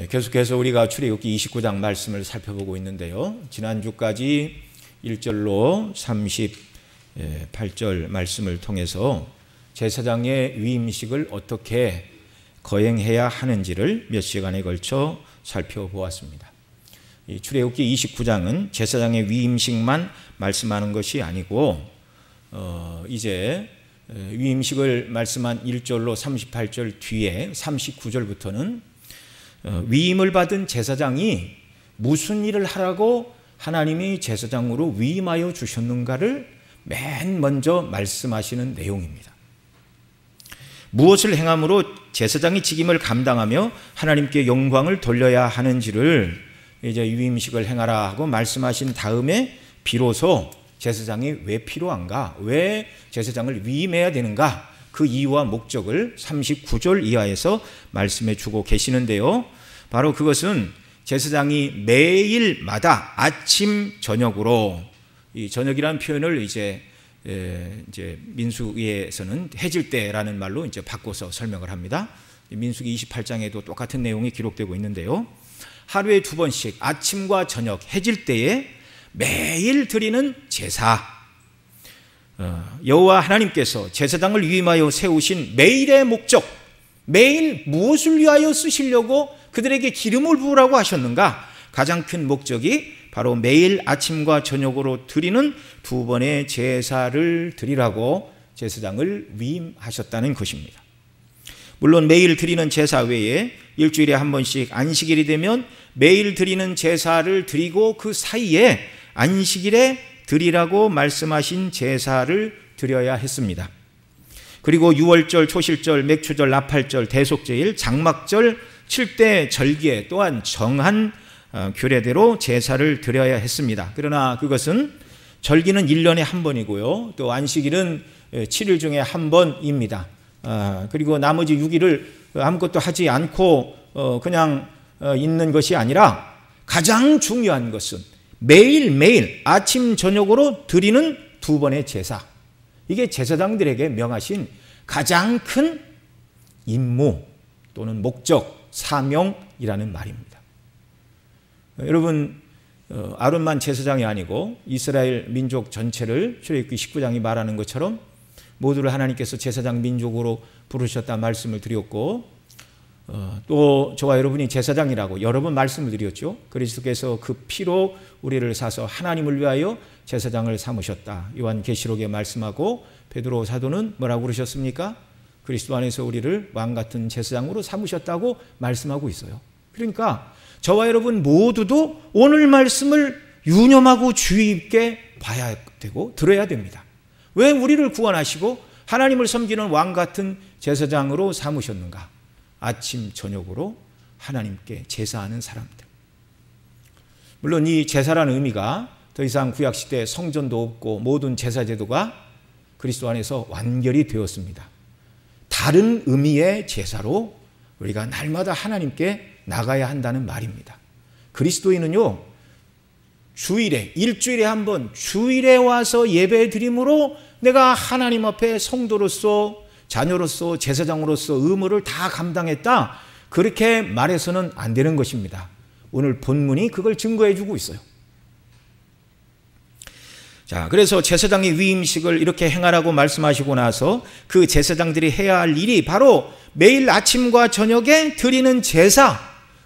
계속해서 우리가 출애굽기 29장 말씀을 살펴보고 있는데요. 지난주까지 1절로 38절 말씀을 통해서 제사장의 위임식을 어떻게 거행해야 하는지를 몇 시간에 걸쳐 살펴보았습니다. 이 출애굽기 29장은 제사장의 위임식만 말씀하는 것이 아니고 이제 위임식을 말씀한 1절로 38절 뒤에 39절부터는 위임을 받은 제사장이 무슨 일을 하라고 하나님이 제사장으로 위임하여 주셨는가를 맨 먼저 말씀하시는 내용입니다. 무엇을 행함으로 제사장이 직임을 감당하며 하나님께 영광을 돌려야 하는지를 이제 위임식을 행하라 하고 말씀하신 다음에 비로소 제사장이 왜 필요한가, 왜 제사장을 위임해야 되는가, 그 이유와 목적을 39절 이하에서 말씀해 주고 계시는데요. 바로 그것은 제사장이 매일마다 아침 저녁으로, 이 저녁이라는 표현을 이제 민수기에서는 해질 때라는 말로 이제 바꿔서 설명을 합니다. 민수기 28장에도 똑같은 내용이 기록되고 있는데요. 하루에 2번씩 아침과 저녁 해질 때에 매일 드리는 제사, 여호와 하나님께서 제사장을 위임하여 세우신 매일의 목적, 매일 무엇을 위하여 쓰시려고 그들에게 기름을 부으라고 하셨는가? 가장 큰 목적이 바로 매일 아침과 저녁으로 드리는 2번의 제사를 드리라고 제사장을 위임하셨다는 것입니다. 물론 매일 드리는 제사 외에 일주일에 한 번씩 안식일이 되면 매일 드리는 제사를 드리고 그 사이에 안식일에 드리라고 말씀하신 제사를 드려야 했습니다. 그리고 유월절, 초실절, 맥추절, 나팔절, 대속제일, 장막절, 7대 절기에 또한 정한 규례대로 제사를 드려야 했습니다. 그러나 그것은 절기는 1년에 한 번이고요. 또 안식일은 7일 중에 한 번입니다. 그리고 나머지 6일을 아무것도 하지 않고 그냥 있는 것이 아니라 가장 중요한 것은 매일매일 아침 저녁으로 드리는 2번의 제사, 이게 제사장들에게 명하신 가장 큰 임무 또는 목적, 사명이라는 말입니다. 여러분, 아론만 제사장이 아니고 이스라엘 민족 전체를 출애굽기 19장이 말하는 것처럼 모두를 하나님께서 제사장 민족으로 부르셨다 말씀을 드렸고, 또 저와 여러분이 제사장이라고 여러 번 말씀을 드렸죠. 그리스도께서 그 피로 우리를 사서 하나님을 위하여 제사장을 삼으셨다, 요한계시록에 말씀하고, 베드로 사도는 뭐라고 그러셨습니까? 그리스도 안에서 우리를 왕같은 제사장으로 삼으셨다고 말씀하고 있어요. 그러니까 저와 여러분 모두도 오늘 말씀을 유념하고 주의 있게 봐야 되고 들어야 됩니다. 왜 우리를 구원하시고 하나님을 섬기는 왕같은 제사장으로 삼으셨는가? 아침 저녁으로 하나님께 제사하는 사람들. 물론 이 제사라는 의미가 더 이상 구약시대 성전도 없고 모든 제사제도가 그리스도 안에서 완결이 되었습니다. 다른 의미의 제사로 우리가 날마다 하나님께 나가야 한다는 말입니다. 그리스도인은요, 주일에, 일주일에 한 번 주일에 와서 예배 드림으로 내가 하나님 앞에 성도로서, 자녀로서, 제사장으로서 의무를 다 감당했다, 그렇게 말해서는 안 되는 것입니다. 오늘 본문이 그걸 증거해 주고 있어요. 자, 그래서 제사장의 위임식을 이렇게 행하라고 말씀하시고 나서 그 제사장들이 해야 할 일이 바로 매일 아침과 저녁에 드리는 제사,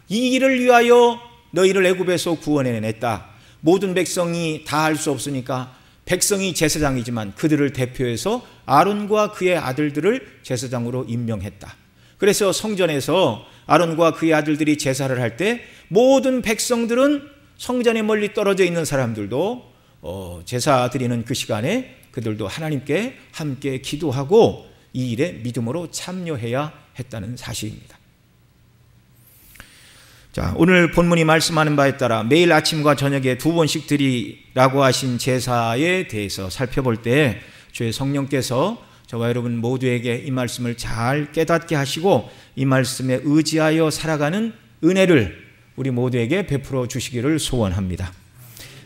이 일을 위하여 너희를 애굽에서 구원해냈다. 모든 백성이 다 할 수 없으니까 백성이 제사장이지만 그들을 대표해서 아론과 그의 아들들을 제사장으로 임명했다. 그래서 성전에서 아론과 그의 아들들이 제사를 할 때 모든 백성들은, 성전에 멀리 떨어져 있는 사람들도 제사 드리는 그 시간에 그들도 하나님께 함께 기도하고 이 일에 믿음으로 참여해야 했다는 사실입니다. 자, 오늘 본문이 말씀하는 바에 따라 매일 아침과 저녁에 2번씩 드리라고 하신 제사에 대해서 살펴볼 때 주의 성령께서 저와 여러분 모두에게 이 말씀을 잘 깨닫게 하시고 이 말씀에 의지하여 살아가는 은혜를 우리 모두에게 베풀어 주시기를 소원합니다.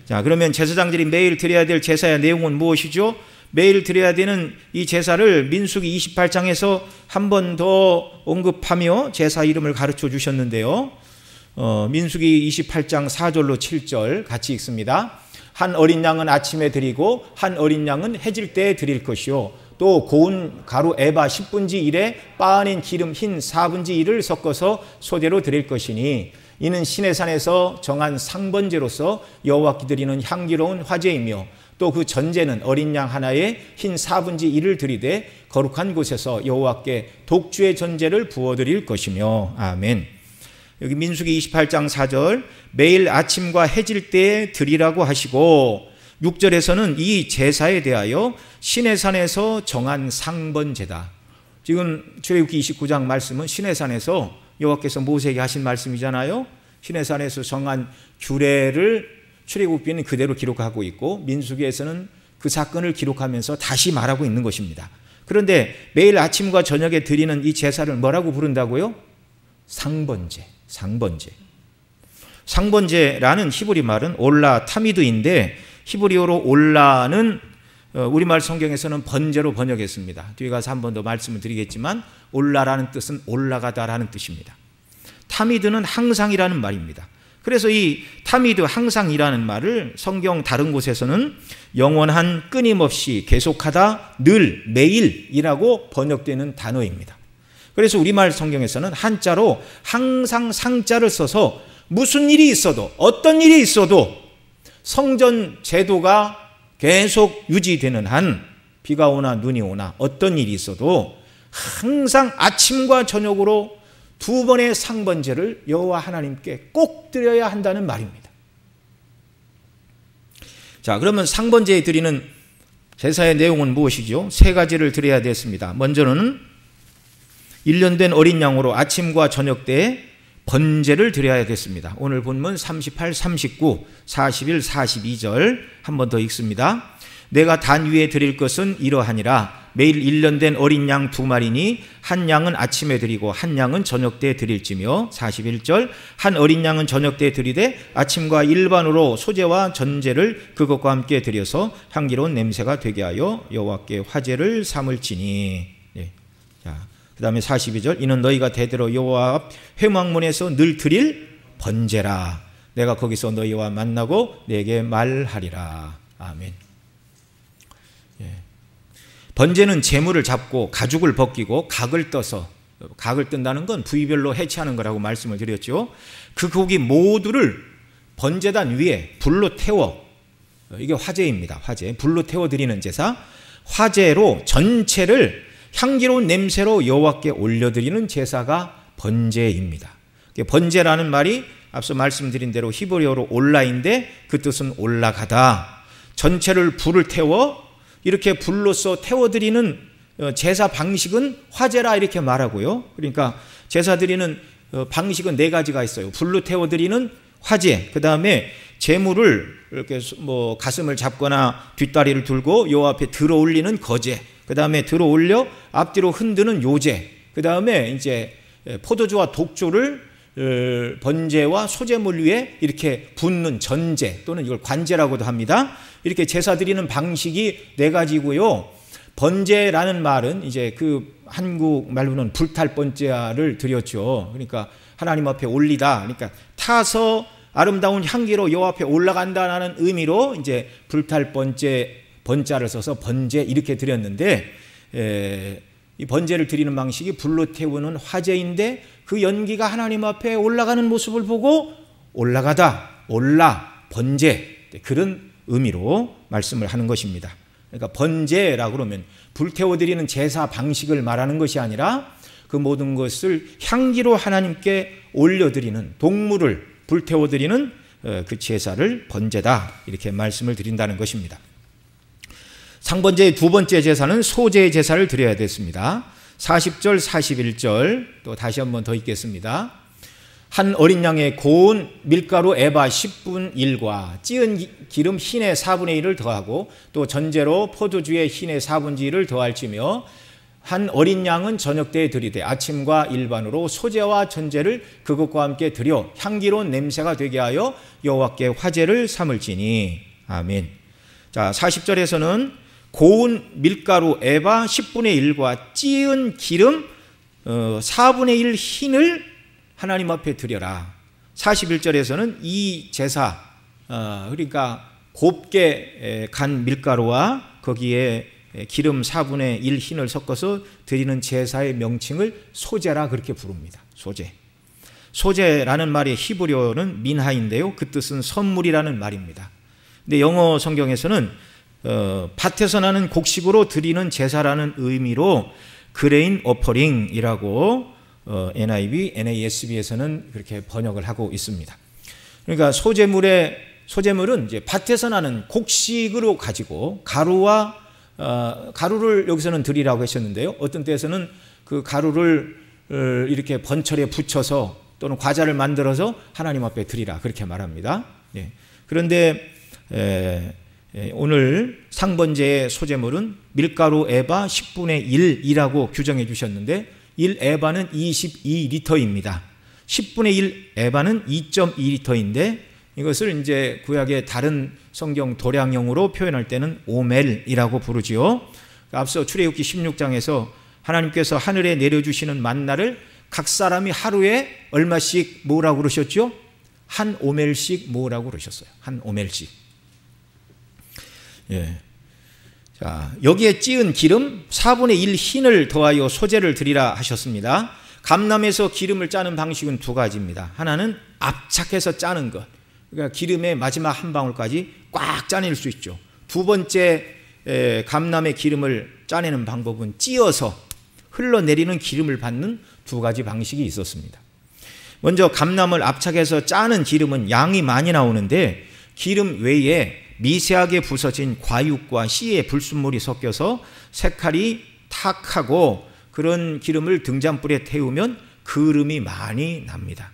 자, 그러면 제사장들이 매일 드려야 될 제사의 내용은 무엇이죠? 매일 드려야 되는 이 제사를 민수기 28장에서 한 번 더 언급하며 제사 이름을 가르쳐 주셨는데요. 민수기 28장 4절로 7절 같이 읽습니다. 한 어린 양은 아침에 드리고 한 어린 양은 해질 때에 드릴 것이요 또 고운 가루 에바 10분지 1에 빻아낸 기름 흰 4분지 1을 섞어서 소재로 드릴 것이니 이는 시내산에서 정한 상번제로서 여호와께 드리는 향기로운 화제이며 또 그 전제는 어린 양 하나에 흰 4분지 1을 드리되 거룩한 곳에서 여호와께 독주의 전제를 부어드릴 것이며. 아멘. 여기 민수기 28장 4절 매일 아침과 해질 때에 드리라고 하시고 6절에서는 이 제사에 대하여 시내산에서 정한 상번제다. 지금 출애굽기 29장 말씀은 시내산에서 여호와께서 모세에게 하신 말씀이잖아요. 시내산에서 정한 규례를 출애굽기는 그대로 기록하고 있고 민수기에서는 그 사건을 기록하면서 다시 말하고 있는 것입니다. 그런데 매일 아침과 저녁에 드리는 이 제사를 뭐라고 부른다고요? 상번제. 상번제라는 히브리 말은 올라 타미드인데 히브리어로 올라는 우리말 성경에서는 번제로 번역했습니다. 뒤에 가서 한 번 더 말씀을 드리겠지만 올라라는 뜻은 올라가다라는 뜻입니다. 타미드는 항상이라는 말입니다. 그래서 이 타미드 항상이라는 말을 성경 다른 곳에서는 영원한 끊임없이 계속하다 늘 매일이라고 번역되는 단어입니다. 그래서 우리말 성경에서는 한자로 항상 상자를 써서 무슨 일이 있어도 어떤 일이 있어도 성전 제도가 계속 유지되는 한 비가 오나 눈이 오나 어떤 일이 있어도 항상 아침과 저녁으로 2번의 상번제를 여호와 하나님께 꼭 드려야 한다는 말입니다. 자, 그러면 상번제에 드리는 제사의 내용은 무엇이죠? 3가지를 드려야 됐습니다. 먼저는 1년 된 어린 양으로 아침과 저녁 때에 번제를 드려야 됐습니다. 오늘 본문 38, 39, 41, 42절 한 번 더 읽습니다. 내가 단 위에 드릴 것은 이러하니라. 매일 1년 된 어린 양 2마리니 한 양은 아침에 드리고 한 양은 저녁 때에 드릴지며. 41절 한 어린 양은 저녁 때에 드리되 아침과 일반으로 소제와 전제를 그것과 함께 드려서 향기로운 냄새가 되게 하여 여호와께 화제를 삼을지니. 예. 자, 그 다음에 42절 이는 너희가 대대로 여호와 앞 회막문에서 늘 드릴 번제라. 내가 거기서 너희와 만나고 내게 말하리라. 아멘. 예. 번제는 제물을 잡고 가죽을 벗기고 각을 떠서, 각을 뜬다는 건 부위별로 해체하는 거라고 말씀을 드렸죠. 그 고기 모두를 번제단 위에 불로 태워, 이게 화제입니다. 화제. 불로 태워 드리는 제사. 화제로 전체를 향기로운 냄새로 여호와께 올려드리는 제사가 번제입니다. 번제라는 말이 앞서 말씀드린 대로 히브리어로 올라인데 그 뜻은 올라가다. 전체를 불을 태워 이렇게 불로써 태워드리는 제사 방식은 화제라 이렇게 말하고요. 그러니까 제사 드리는 방식은 4가지가 있어요. 불로 태워드리는 화제, 그 다음에 제물을 이렇게 뭐 가슴을 잡거나 뒷다리를 들고 요 앞에 들어 올리는 거제, 그 다음에 들어 올려 앞뒤로 흔드는 요제, 그 다음에 이제 포도주와 독주를 번제와 소제물 위에 이렇게 붓는 전제 또는 이걸 관제라고도 합니다. 이렇게 제사 드리는 방식이 4가지고요. 번제라는 말은 이제 그 한국 말로는 불탈 번제를 드렸죠. 그러니까 하나님 앞에 올리다, 그러니까 타서 아름다운 향기로 여호와 앞에 올라간다는 의미로 이제 불탈 번제, 번자를 써서 번제 이렇게 드렸는데, 이 번제를 드리는 방식이 불로 태우는 화제인데 그 연기가 하나님 앞에 올라가는 모습을 보고 올라가다, 올라, 번제, 그런 의미로 말씀을 하는 것입니다. 그러니까 번제라고 그러면 불태워드리는 제사 방식을 말하는 것이 아니라 그 모든 것을 향기로 하나님께 올려드리는, 동물을 불태워드리는 그 제사를 번제다 이렇게 말씀을 드린다는 것입니다. 상번제의 2번째 제사는 소제의 제사를 드려야 됐습니다. 40절 41절 또 다시 한번 더 읽겠습니다. 한 어린 양의 고운 밀가루 에바 10분 1과 찌은 기름 흰의 4분의 1을 더하고 또 전제로 포도주의 흰의 4분의 1을 더할지며 한 어린 양은 저녁 때에 드리되 아침과 일반으로 소제와 전제를 그것과 함께 드려 향기로운 냄새가 되게 하여 여호와께 화제를 삼을지니. 아멘. 자, 40절에서는 고운 밀가루 에바 10분의 1과 찌은 기름 4분의 1 흰을 하나님 앞에 드려라. 41절에서는 이 제사, 그러니까 곱게 간 밀가루와 거기에 기름 4분의 1 흰을 섞어서 드리는 제사의 명칭을 소제라 그렇게 부릅니다. 소제. 소제라는 말의 히브리어는 민하인데요. 그 뜻은 선물이라는 말입니다. 근데 영어 성경에서는 밭에서 나는 곡식으로 드리는 제사라는 의미로 그레인 오퍼링이라고 NIV, NASB에서는 그렇게 번역을 하고 있습니다. 그러니까 소제물은 이제 밭에서 나는 곡식으로 가지고 가루를 여기서는 드리라고 하셨는데요. 어떤 때에서는 그 가루를 이렇게 번철에 붙여서 또는 과자를 만들어서 하나님 앞에 드리라 그렇게 말합니다. 예. 그런데 오늘 상번제의 소제물은 밀가루 에바 10분의 1이라고 규정해 주셨는데 1에바는 22리터입니다. 10분의 1 에바는 2.2리터인데 이것을 이제 구약의 다른 성경 도량형으로 표현할 때는 오멜이라고 부르지요. 앞서 출애굽기 16장에서 하나님께서 하늘에 내려주시는 만나를 각 사람이 하루에 얼마씩 모으라고 그러셨죠? 한 오멜씩 모으라고 그러셨어요. 한 오멜씩. 예. 자, 여기에 찌은 기름 4분의 1 흰을 더하여 소제를 드리라 하셨습니다. 감람에서 기름을 짜는 방식은 두 가지입니다. 하나는 압착해서 짜는 것. 그러니까 기름의 마지막 한 방울까지 꽉 짜낼 수 있죠. 두 번째 감람의 기름을 짜내는 방법은 찧어서 흘러내리는 기름을 받는 두 가지 방식이 있었습니다. 먼저 감람을 압착해서 짜는 기름은 양이 많이 나오는데 기름 외에 미세하게 부서진 과육과 씨의 불순물이 섞여서 색깔이 탁하고 그런 기름을 등잔불에 태우면 그름이 많이 납니다.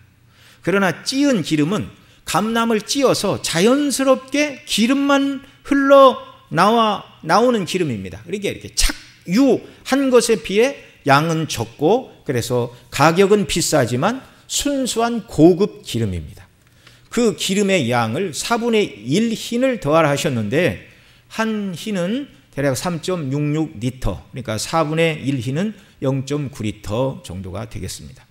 그러나 찌은 기름은 감람을 찧어서 자연스럽게 기름만 흘러 나오는 기름입니다. 그러니까 이렇게 착유한 것에 비해 양은 적고 그래서 가격은 비싸지만 순수한 고급 기름입니다. 그 기름의 양을 4분의 1 흰을 더하라 하셨는데 한 흰은 대략 3.66리터, 그러니까 4분의 1 흰은 0.9리터 정도가 되겠습니다.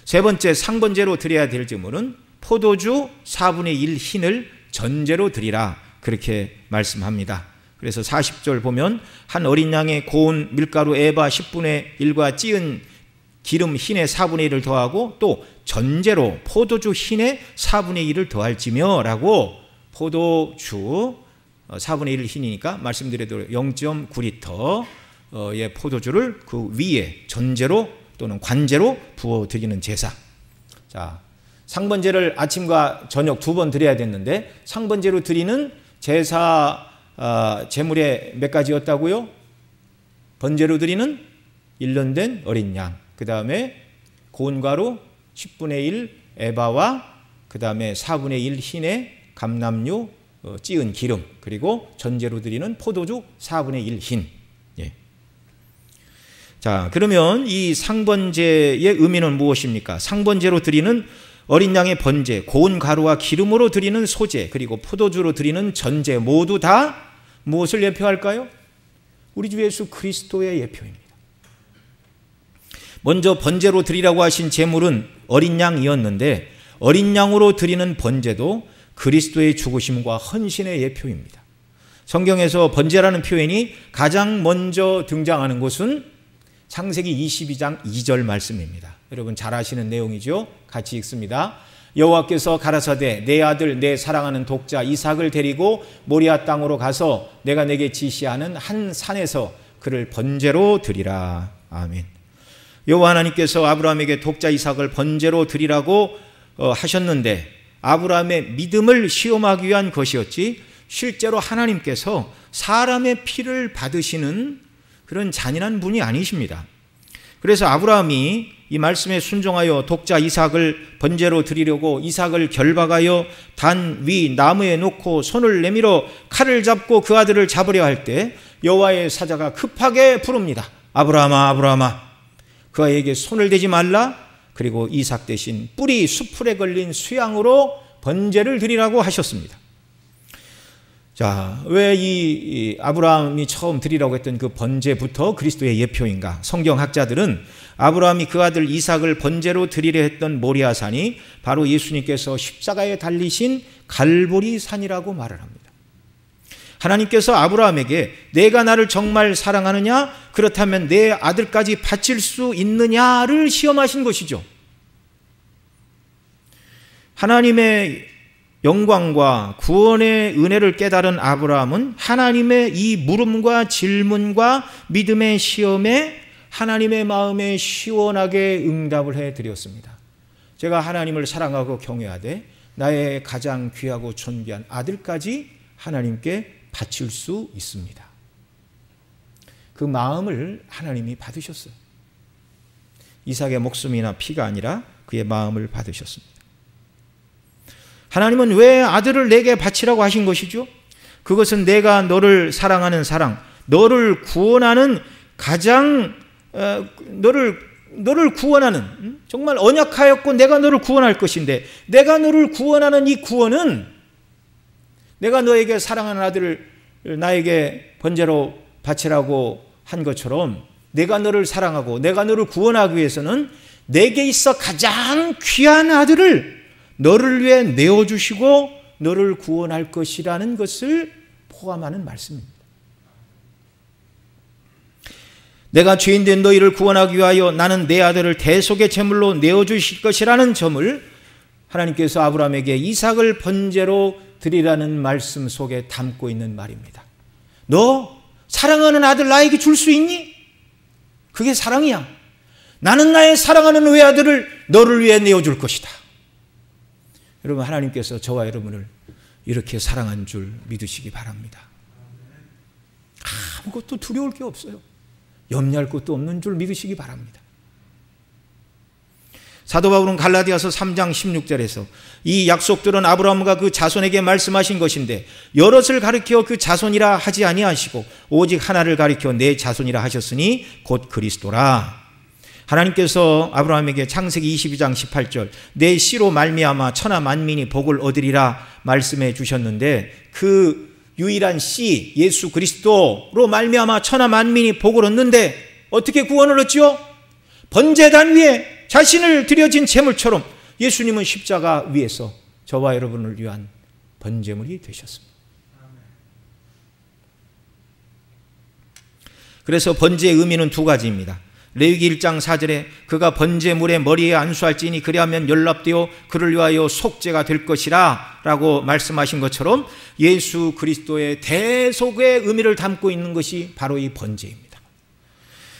세 번째 상번제로 드려야 될 제물은 포도주 4분의 1 흰을 전제로 드리라 그렇게 말씀합니다. 그래서 40절 보면 한 어린 양의 고운 밀가루 에바 10분의 1과 찌은 기름 흰의 4분의 1을 더하고 또 전제로 포도주 흰의 4분의 1을 더할지며 라고 포도주 4분의 1 흰이니까 말씀드린 0.9리터의 포도주를 그 위에 전제로 또는 관제로 부어드리는 제사. 자, 상번제를 아침과 저녁 두 번 드려야 됐는데 상번제로 드리는 제사 제물의 몇 가지였다고요? 번제로 드리는 1년 된 어린 양, 그 다음에 고운 가루 10분의 1 에바와 그 다음에 4분의 1 흰의 감람류 찌은 기름, 그리고 전제로 드리는 포도주 4분의 1 흰. 예. 자, 그러면 이 상번제의 의미는 무엇입니까? 상번제로 드리는 어린 양의 번제, 고운 가루와 기름으로 드리는 소제, 그리고 포도주로 드리는 전제 모두 다 무엇을 예표할까요? 우리 주 예수 그리스도의 예표입니다. 먼저 번제로 드리라고 하신 제물은 어린 양이었는데 어린 양으로 드리는 번제도 그리스도의 죽으심과 헌신의 예표입니다. 성경에서 번제라는 표현이 가장 먼저 등장하는 곳은 창세기 22장 2절 말씀입니다. 여러분 잘 아시는 내용이죠. 같이 읽습니다. 여호와께서 가라사대 내 아들 내 사랑하는 독자 이삭을 데리고 모리아 땅으로 가서 내가 내게 지시하는 한 산에서 그를 번제로 드리라. 아멘. 여호와 하나님께서 아브라함에게 독자 이삭을 번제로 드리라고 하셨는데 아브라함의 믿음을 시험하기 위한 것이었지 실제로 하나님께서 사람의 피를 받으시는 그런 잔인한 분이 아니십니다. 그래서 아브라함이 이 말씀에 순종하여 독자 이삭을 번제로 드리려고 이삭을 결박하여 단 위 나무에 놓고 손을 내밀어 칼을 잡고 그 아들을 잡으려 할 때 여호와의 사자가 급하게 부릅니다. 아브라함아 아브라함아 그 아이에게 손을 대지 말라. 그리고 이삭 대신 뿔이 수풀에 걸린 수양으로 번제를 드리라고 하셨습니다. 자, 왜 이 아브라함이 처음 드리라고 했던 그 번제부터 그리스도의 예표인가? 성경학자들은 아브라함이 그 아들 이삭을 번제로 드리려 했던 모리아산이 바로 예수님께서 십자가에 달리신 갈보리 산이라고 말을 합니다. 하나님께서 아브라함에게 내가 나를 정말 사랑하느냐? 그렇다면 내 아들까지 바칠 수 있느냐를 시험하신 것이죠. 하나님의 영광과 구원의 은혜를 깨달은 아브라함은 하나님의 이 물음과 질문과 믿음의 시험에 하나님의 마음에 시원하게 응답을 해드렸습니다. 제가 하나님을 사랑하고 경외하되 나의 가장 귀하고 존귀한 아들까지 하나님께 바칠 수 있습니다. 그 마음을 하나님이 받으셨어요. 이삭의 목숨이나 피가 아니라 그의 마음을 받으셨습니다. 하나님은 왜 아들을 내게 바치라고 하신 것이죠? 그것은 내가 너를 사랑하는 사랑, 너를 구원하는 가장 너를 구원하는, 정말 언약하였고 내가 너를 구원할 것인데, 내가 너를 구원하는 이 구원은 내가 너에게 사랑하는 아들을 나에게 번제로 바치라고 한 것처럼 내가 너를 사랑하고 내가 너를 구원하기 위해서는 내게 있어 가장 귀한 아들을 너를 위해 내어주시고 너를 구원할 것이라는 것을 포함하는 말씀입니다. 내가 죄인된 너희를 구원하기 위하여 나는 내 아들을 대속의 제물로 내어주실 것이라는 점을 하나님께서 아브라함에게 이삭을 번제로 드리라는 말씀 속에 담고 있는 말입니다. 너 사랑하는 아들 나에게 줄 수 있니? 그게 사랑이야. 나는 나의 사랑하는 외아들을 너를 위해 내어줄 것이다. 여러분, 하나님께서 저와 여러분을 이렇게 사랑한 줄 믿으시기 바랍니다. 아무것도 두려울 게 없어요. 염려할 것도 없는 줄 믿으시기 바랍니다. 사도 바울은 갈라디아서 3장 16절에서 이 약속들은 아브라함과 그 자손에게 말씀하신 것인데 여럿을 가리켜 그 자손이라 하지 아니하시고 오직 하나를 가리켜 내 자손이라 하셨으니 곧 그리스도라. 하나님께서 아브라함에게 창세기 22장 18절 내 씨로 말미암아 천하 만민이 복을 얻으리라 말씀해 주셨는데, 그 유일한 씨 예수 그리스도로 말미암아 천하 만민이 복을 얻는데 어떻게 구원을 얻죠? 번제단 위에 자신을 드려진 제물처럼 예수님은 십자가 위에서 저와 여러분을 위한 번제물이 되셨습니다. 그래서 번제의 의미는 두 가지입니다. 레위기 1장 4절에 그가 번제물의 머리에 안수할지니 그리하면 연락되어 그를 위하여 속죄가 될 것이라 라고 말씀하신 것처럼 예수 그리스도의 대속의 의미를 담고 있는 것이 바로 이 번제입니다.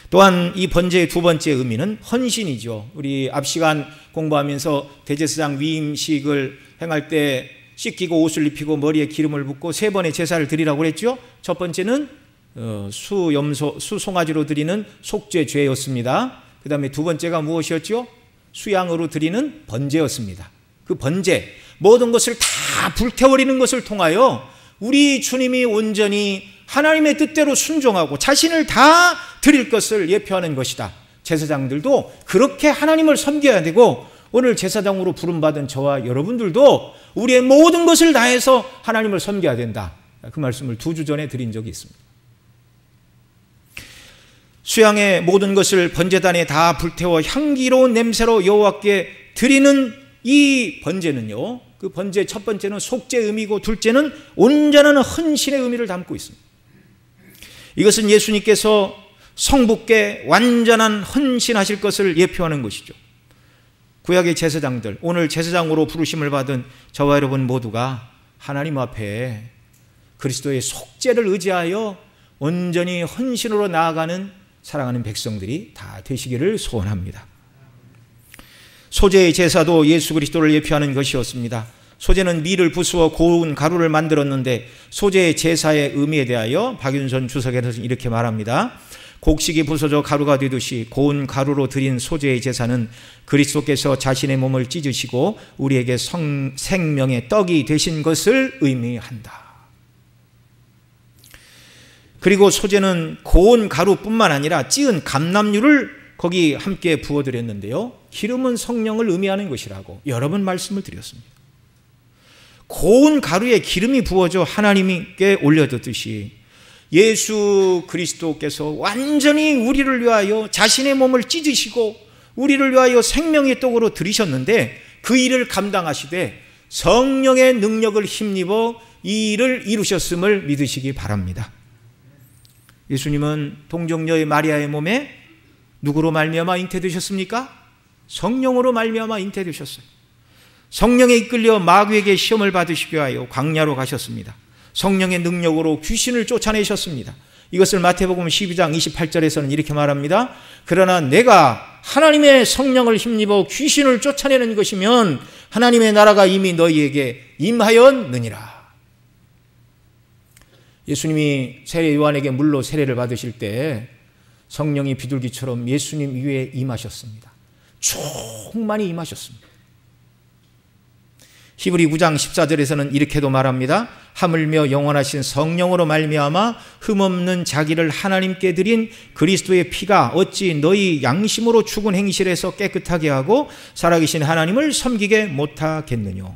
또한 이 번제의 두 번째 의미는 헌신이죠. 우리 앞 시간 공부하면서 대제사장 위임식을 행할 때 씻기고 옷을 입히고 머리에 기름을 붓고 세 번의 제사를 드리라고 그랬죠. 첫 번째는 수송아지로 드리는 속죄죄였습니다. 그 다음에 두 번째가 무엇이었죠? 수양으로 드리는 번제였습니다. 그 번제, 모든 것을 다 불태워버리는 것을 통하여 우리 주님이 온전히 하나님의 뜻대로 순종하고 자신을 다 드릴 것을 예표하는 것이다. 제사장들도 그렇게 하나님을 섬겨야 되고, 오늘 제사장으로 부름받은 저와 여러분들도 우리의 모든 것을 다해서 하나님을 섬겨야 된다. 그 말씀을 2주 전에 드린 적이 있습니다. 수양의 모든 것을 번제단에 다 불태워 향기로운 냄새로 여호와께 드리는 이 번제는요, 그 번제 첫 번째는 속죄의 의미고 둘째는 온전한 헌신의 의미를 담고 있습니다. 이것은 예수님께서 성부께 완전한 헌신하실 것을 예표하는 것이죠. 구약의 제사장들, 오늘 제사장으로 부르심을 받은 저와 여러분 모두가 하나님 앞에 그리스도의 속죄를 의지하여 온전히 헌신으로 나아가는 사랑하는 백성들이 다 되시기를 소원합니다. 소제의 제사도 예수 그리스도를 예표하는 것이었습니다. 소제는 밀을 부수어 고운 가루를 만들었는데 소제의 제사의 의미에 대하여 박윤선 주석에서 이렇게 말합니다. 곡식이 부서져 가루가 되듯이 고운 가루로 드린 소제의 제사는 그리스도께서 자신의 몸을 찢으시고 우리에게 생명의 떡이 되신 것을 의미한다. 그리고 소제는 고운 가루뿐만 아니라 찌은 감람유를 거기 함께 부어드렸는데요, 기름은 성령을 의미하는 것이라고 여러 번 말씀을 드렸습니다. 고운 가루에 기름이 부어져 하나님께 올려졌듯이 예수 그리스도께서 완전히 우리를 위하여 자신의 몸을 찢으시고 우리를 위하여 생명의 떡으로 들이셨는데 그 일을 감당하시되 성령의 능력을 힘입어 이 일을 이루셨음을 믿으시기 바랍니다. 예수님은 동정녀의 마리아의 몸에 누구로 말미암아 잉태되셨습니까? 성령으로 말미암아 잉태되셨어요. 성령에 이끌려 마귀에게 시험을 받으시기 위하여 광야로 가셨습니다. 성령의 능력으로 귀신을 쫓아내셨습니다. 이것을 마태복음 12장 28절에서는 이렇게 말합니다. 그러나 내가 하나님의 성령을 힘입어 귀신을 쫓아내는 것이면 하나님의 나라가 이미 너희에게 임하였느니라. 예수님이 세례 요한에게 물로 세례를 받으실 때 성령이 비둘기처럼 예수님 위에 임하셨습니다. 충만히 임하셨습니다. 히브리 9장 14절에서는 이렇게도 말합니다. 하물며 영원하신 성령으로 말미암아 흠없는 자기를 하나님께 드린 그리스도의 피가 어찌 너희 양심으로 죽은 행실에서 깨끗하게 하고 살아계신 하나님을 섬기게 못하겠느냐.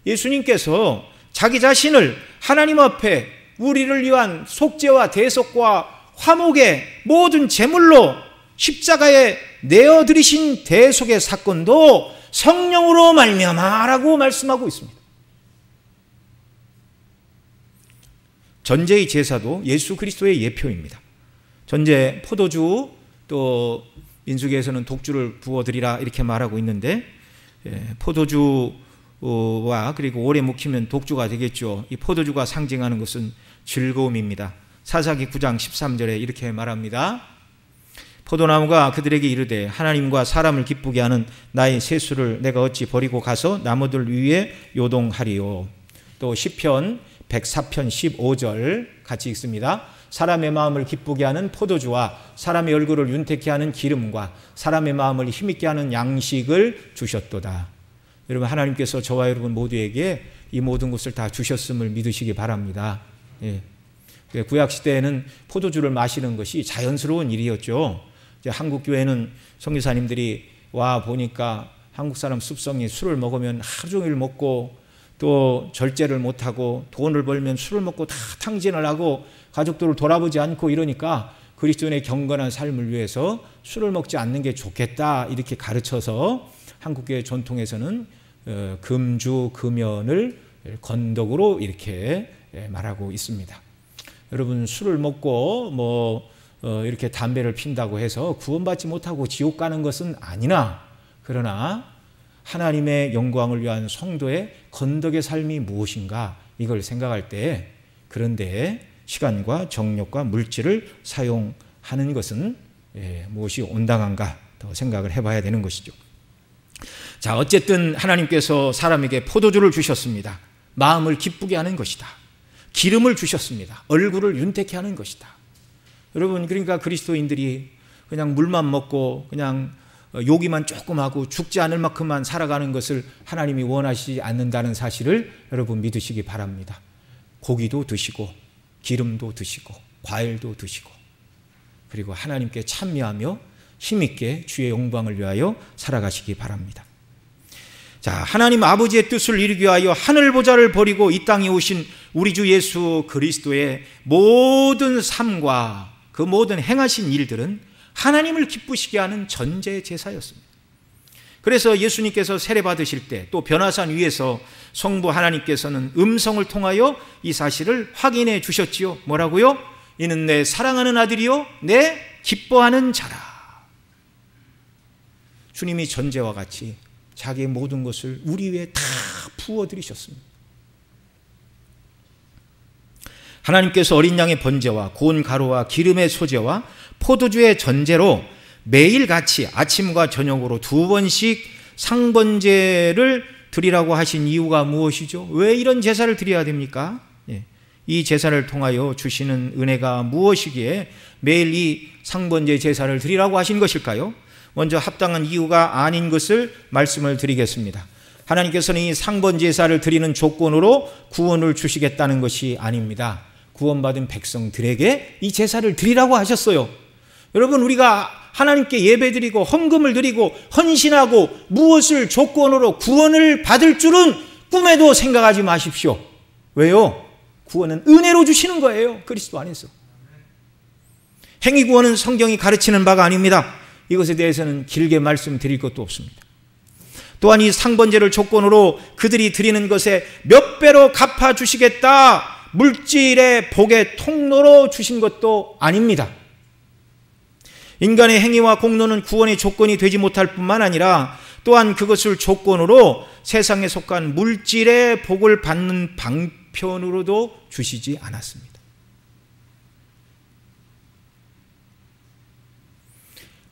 예수님께서 자기 자신을 하나님 앞에 우리를 위한 속죄와 대속과 화목의 모든 제물로 십자가에 내어드리신 대속의 사건도 성령으로 말미암아라고 말씀하고 있습니다. 전제의 제사도 예수 그리스도의 예표입니다. 전제 포도주 또 민수기에서는 독주를 부어드리라 이렇게 말하고 있는데 포도주와 그리고 오래 묵히면 독주가 되겠죠. 이 포도주가 상징하는 것은 즐거움입니다. 사사기 9장 13절에 이렇게 말합니다. 포도나무가 그들에게 이르되 하나님과 사람을 기쁘게 하는 나의 세수를 내가 어찌 버리고 가서 나무들 위에 요동하리요. 또 시편 104편 15절 같이 읽습니다. 사람의 마음을 기쁘게 하는 포도주와 사람의 얼굴을 윤택케 하는 기름과 사람의 마음을 힘있게 하는 양식을 주셨도다. 여러분, 하나님께서 저와 여러분 모두에게 이 모든 것을 다 주셨음을 믿으시기 바랍니다. 예. 구약시대에는 포도주를 마시는 것이 자연스러운 일이었죠. 이제 한국 교회는 선교사님들이 와 보니까 한국 사람 습성이 술을 먹으면 하루 종일 먹고 또 절제를 못하고 돈을 벌면 술을 먹고 다 탕진을 하고 가족들을 돌아보지 않고 이러니까 그리스도인의 경건한 삶을 위해서 술을 먹지 않는 게 좋겠다 이렇게 가르쳐서 한국교회 전통에서는 금주 금연을 건덕으로 이렇게 말하고 있습니다. 여러분, 술을 먹고 이렇게 담배를 핀다고 해서 구원받지 못하고 지옥 가는 것은 아니나, 그러나 하나님의 영광을 위한 성도의 건덕의 삶이 무엇인가 이걸 생각할 때 그런데 시간과 정력과 물질을 사용하는 것은 무엇이 온당한가 더 생각을 해봐야 되는 것이죠. 자, 어쨌든 하나님께서 사람에게 포도주를 주셨습니다. 마음을 기쁘게 하는 것이다. 기름을 주셨습니다. 얼굴을 윤택케 하는 것이다. 여러분, 그러니까 그리스도인들이 그냥 물만 먹고 그냥 요기만 조금 하고 죽지 않을 만큼만 살아가는 것을 하나님이 원하시지 않는다는 사실을 여러분 믿으시기 바랍니다. 고기도 드시고 기름도 드시고 과일도 드시고 그리고 하나님께 찬미하며 힘있게 주의 영광을 위하여 살아가시기 바랍니다. 자, 하나님 아버지의 뜻을 이루기 위하여 하늘 보좌를 버리고 이 땅에 오신 우리 주 예수 그리스도의 모든 삶과 그 모든 행하신 일들은 하나님을 기쁘시게 하는 전제 제사였습니다. 그래서 예수님께서 세례 받으실 때 또 변화산 위에서 성부 하나님께서는 음성을 통하여 이 사실을 확인해 주셨지요. 뭐라고요? 이는 내 사랑하는 아들이요 내 기뻐하는 자라. 주님이 전제와 같이 자기의 모든 것을 우리 위해 다 부어드리셨습니다. 하나님께서 어린 양의 번제와 고운 가루와 기름의 소제와 포도주의 전제로 매일같이 아침과 저녁으로 2번씩 상번제를 드리라고 하신 이유가 무엇이죠? 왜 이런 제사를 드려야 됩니까? 이 제사를 통하여 주시는 은혜가 무엇이기에 매일 이 상번제 제사를 드리라고 하신 것일까요? 먼저 합당한 이유가 아닌 것을 말씀을 드리겠습니다. 하나님께서는 이 상번제사를 드리는 조건으로 구원을 주시겠다는 것이 아닙니다. 구원받은 백성들에게 이 제사를 드리라고 하셨어요. 여러분, 우리가 하나님께 예배드리고 헌금을 드리고 헌신하고 무엇을 조건으로 구원을 받을 줄은 꿈에도 생각하지 마십시오. 왜요? 구원은 은혜로 주시는 거예요. 그리스도 안에서. 행위구원은 성경이 가르치는 바가 아닙니다. 이것에 대해서는 길게 말씀드릴 것도 없습니다. 또한 이 상번제를 조건으로 그들이 드리는 것에 몇 배로 갚아주시겠다, 물질의 복의 통로로 주신 것도 아닙니다. 인간의 행위와 공로는 구원의 조건이 되지 못할 뿐만 아니라 또한 그것을 조건으로 세상에 속한 물질의 복을 받는 방편으로도 주시지 않았습니다.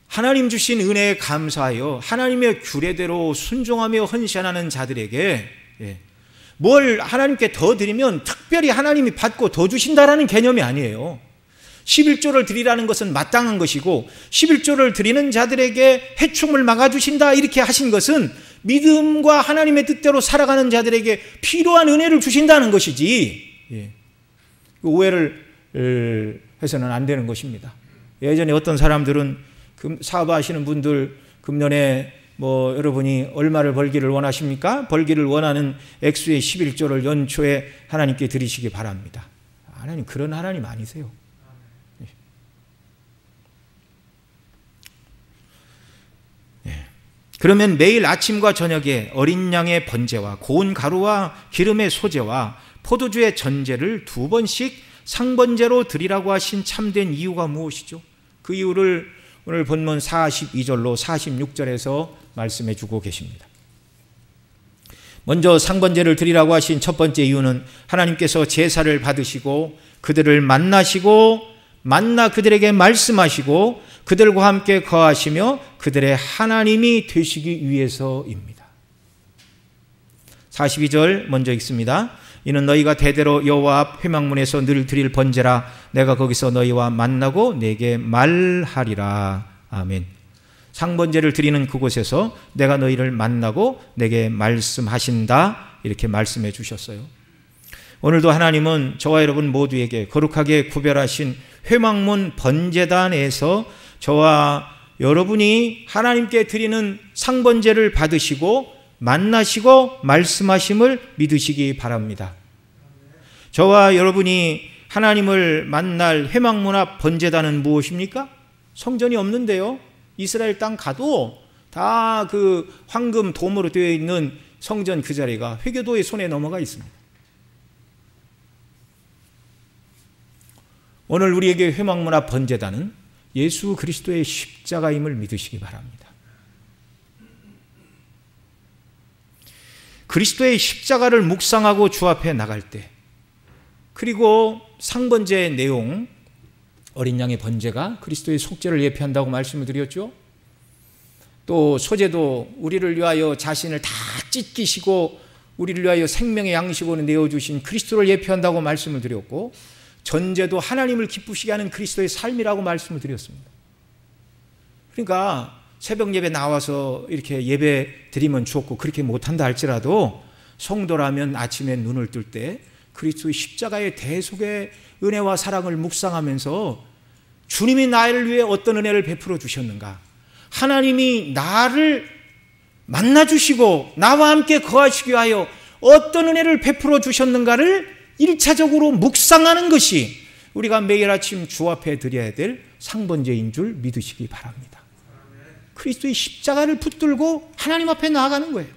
하나님 주신 은혜에 감사하여 하나님의 규례대로 순종하며 헌신하는 자들에게 뭘 하나님께 더 드리면 특별히 하나님이 받고 더 주신다라는 개념이 아니에요. 11조를 드리라는 것은 마땅한 것이고 11조를 드리는 자들에게 해충을 막아주신다 이렇게 하신 것은 믿음과 하나님의 뜻대로 살아가는 자들에게 필요한 은혜를 주신다는 것이지, 오해를 해서는 안 되는 것입니다. 예전에 어떤 사람들은 사업하시는 분들 금년에 여러분이 얼마를 벌기를 원하십니까? 벌기를 원하는 액수의 11조를 연초에 하나님께 드리시기 바랍니다. 하나님 그런 하나님 아니세요. 그러면 매일 아침과 저녁에 어린 양의 번제와 고운 가루와 기름의 소제와 포도주의 전제를 2번씩 상번제로 드리라고 하신 참된 이유가 무엇이죠? 그 이유를 오늘 본문 42절로 46절에서 말씀해 주고 계십니다. 먼저 상번제를 드리라고 하신 첫 번째 이유는 하나님께서 제사를 받으시고 그들을 만나시고 만나 그들에게 말씀하시고 그들과 함께 거하시며 그들의 하나님이 되시기 위해서입니다. 42절 먼저 읽습니다. 이는 너희가 대대로 여호와 앞 회막문에서 늘 드릴 번제라. 내가 거기서 너희와 만나고 내게 말하리라. 아멘. 상번제를 드리는 그곳에서 내가 너희를 만나고 내게 말씀하신다, 이렇게 말씀해 주셨어요. 오늘도 하나님은 저와 여러분 모두에게 거룩하게 구별하신 회막문 번제단에서 저와 여러분이 하나님께 드리는 상번제를 받으시고 만나시고 말씀하심을 믿으시기 바랍니다. 저와 여러분이 하나님을 만날 회막문 앞 번제단은 무엇입니까? 성전이 없는데요, 이스라엘 땅 가도 다 그 황금 도무로 되어 있는 성전 그 자리가 회교도의 손에 넘어가 있습니다. 오늘 우리에게 회막문 앞 번제단은 예수 그리스도의 십자가임을 믿으시기 바랍니다. 그리스도의 십자가를 묵상하고 주 앞에 나갈 때, 그리고 상번제의 내용, 어린 양의 번제가 그리스도의 속죄를 예표한다고 말씀을 드렸죠. 또 소제도 우리를 위하여 자신을 다 찢기시고 우리를 위하여 생명의 양식으로 내어주신 그리스도를 예표한다고 말씀을 드렸고, 전제도 하나님을 기쁘시게 하는 그리스도의 삶이라고 말씀을 드렸습니다. 그러니까 새벽 예배 나와서 이렇게 예배 드리면 좋고, 그렇게 못한다 할지라도 성도라면 아침에 눈을 뜰 때 그리스도의 십자가의 대속의 은혜와 사랑을 묵상하면서 주님이 나를 위해 어떤 은혜를 베풀어 주셨는가, 하나님이 나를 만나주시고 나와 함께 거하시기 위하여 어떤 은혜를 베풀어 주셨는가를 1차적으로 묵상하는 것이 우리가 매일 아침 주 앞에 드려야 될 상번제인 줄 믿으시기 바랍니다. 그리스도의 십자가를 붙들고 하나님 앞에 나아가는 거예요.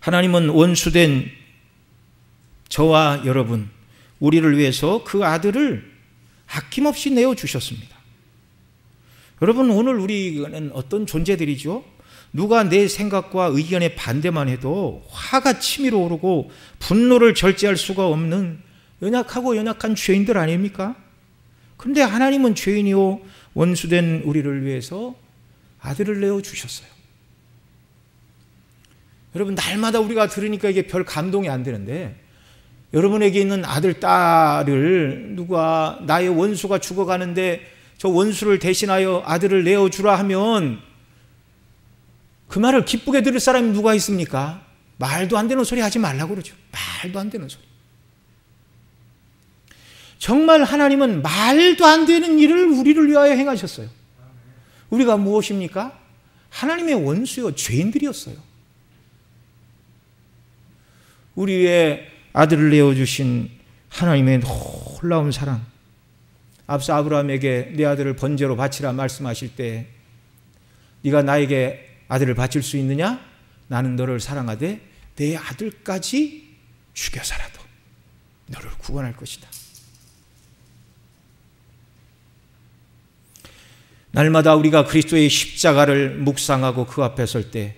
하나님은 원수된 저와 여러분, 우리를 위해서 그 아들을 아낌없이 내어주셨습니다. 여러분, 오늘 우리는 어떤 존재들이죠? 누가 내 생각과 의견에 반대만 해도 화가 치밀어 오르고 분노를 절제할 수가 없는 연약하고 연약한 죄인들 아닙니까? 그런데 하나님은 죄인이요 원수된 우리를 위해서 아들을 내어주셨어요. 여러분, 날마다 우리가 들으니까 이게 별 감동이 안 되는데, 여러분에게 있는 아들, 딸을 누가 나의 원수가 죽어가는데 저 원수를 대신하여 아들을 내어주라 하면 그 말을 기쁘게 들을 사람이 누가 있습니까? 말도 안 되는 소리 하지 말라고 그러죠. 말도 안 되는 소리. 정말 하나님은 말도 안 되는 일을 우리를 위하여 행하셨어요. 우리가 무엇입니까? 하나님의 원수요, 죄인들이었어요. 우리 위에 아들을 내어주신 하나님의 놀라운 사랑. 앞서 아브라함에게 내 아들을 번제로 바치라 말씀하실 때 네가 나에게 아들을 바칠 수 있느냐? 나는 너를 사랑하되 내 아들까지 죽여서라도 너를 구원할 것이다. 날마다 우리가 그리스도의 십자가를 묵상하고 그 앞에 설 때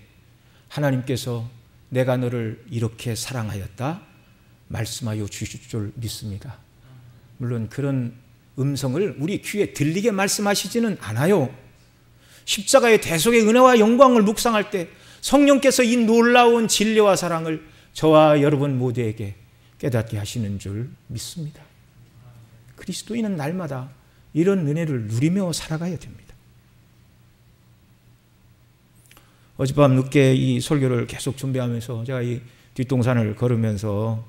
하나님께서 내가 너를 이렇게 사랑하였다 말씀하여 주실 줄 믿습니다. 물론 그런 음성을 우리 귀에 들리게 말씀하시지는 않아요. 십자가의 대속의 은혜와 영광을 묵상할 때 성령께서 이 놀라운 진리와 사랑을 저와 여러분 모두에게 깨닫게 하시는 줄 믿습니다. 그리스도인은 날마다 이런 은혜를 누리며 살아가야 됩니다. 어젯밤 늦게 이 설교를 계속 준비하면서 제가 이 뒷동산을 걸으면서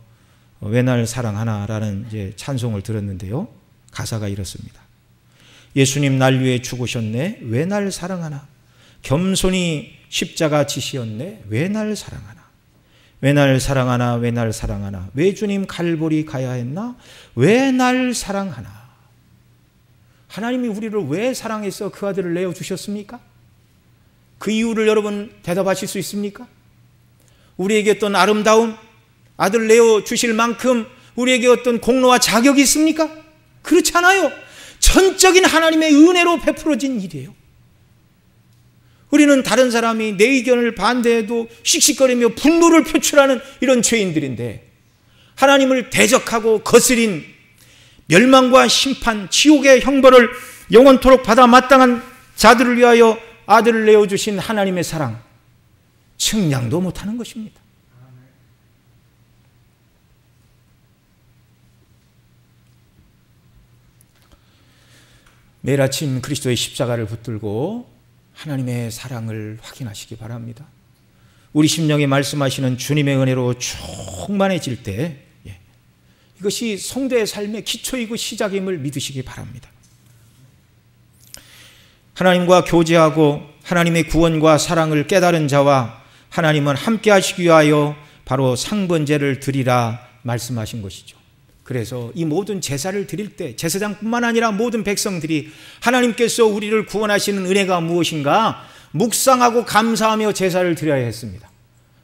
왜 날 사랑하나라는 이제 찬송을 들었는데요. 가사가 이렇습니다. 예수님 날 위해 죽으셨네. 왜 날 사랑하나. 겸손히 십자가 지시었네. 왜 날 사랑하나. 왜 날 사랑하나. 왜 날 사랑하나. 왜 주님 갈보리 가야 했나. 왜 날 사랑하나. 하나님이 우리를 왜 사랑해서 그 아들을 내어주셨습니까? 그 이유를 여러분 대답하실 수 있습니까? 우리에게 어떤 아름다움, 아들 내어주실 만큼 우리에게 어떤 공로와 자격이 있습니까? 그렇지 않아요. 전적인 하나님의 은혜로 베풀어진 일이에요. 우리는 다른 사람이 내 의견을 반대해도 씩씩거리며 분노를 표출하는 이런 죄인들인데 하나님을 대적하고 거스린 멸망과 심판, 지옥의 형벌을 영원토록 받아 마땅한 자들을 위하여 아들을 내어주신 하나님의 사랑, 측량도 못하는 것입니다. 매일 아침 그리스도의 십자가를 붙들고 하나님의 사랑을 확인하시기 바랍니다. 우리 심령에 말씀하시는 주님의 은혜로 충만해질 때 이것이 성도의 삶의 기초이고 시작임을 믿으시기 바랍니다. 하나님과 교제하고 하나님의 구원과 사랑을 깨달은 자와 하나님은 함께 하시기 위하여 바로 상번제를 드리라 말씀하신 것이죠. 그래서 이 모든 제사를 드릴 때 제사장뿐만 아니라 모든 백성들이 하나님께서 우리를 구원하시는 은혜가 무엇인가 묵상하고 감사하며 제사를 드려야 했습니다.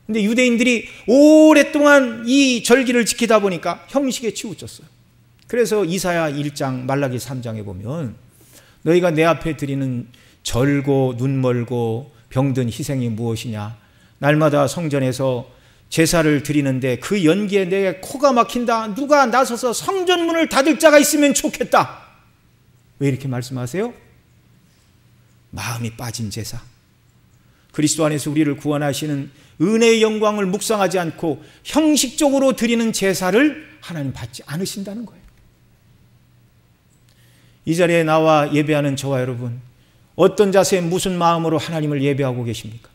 그런데 유대인들이 오랫동안 이 절기를 지키다 보니까 형식에 치우쳤어요. 그래서 이사야 1장 말라기 3장에 보면 너희가 내 앞에 드리는 절고 눈멀고 병든 희생이 무엇이냐. 날마다 성전에서 제사를 드리는데 그 연기에 내 코가 막힌다. 누가 나서서 성전문을 닫을 자가 있으면 좋겠다. 왜 이렇게 말씀하세요? 마음이 빠진 제사. 그리스도 안에서 우리를 구원하시는 은혜의 영광을 묵상하지 않고 형식적으로 드리는 제사를 하나님 받지 않으신다는 거예요. 이 자리에 나와 예배하는 저와 여러분, 어떤 자세 무슨 마음으로 하나님을 예배하고 계십니까?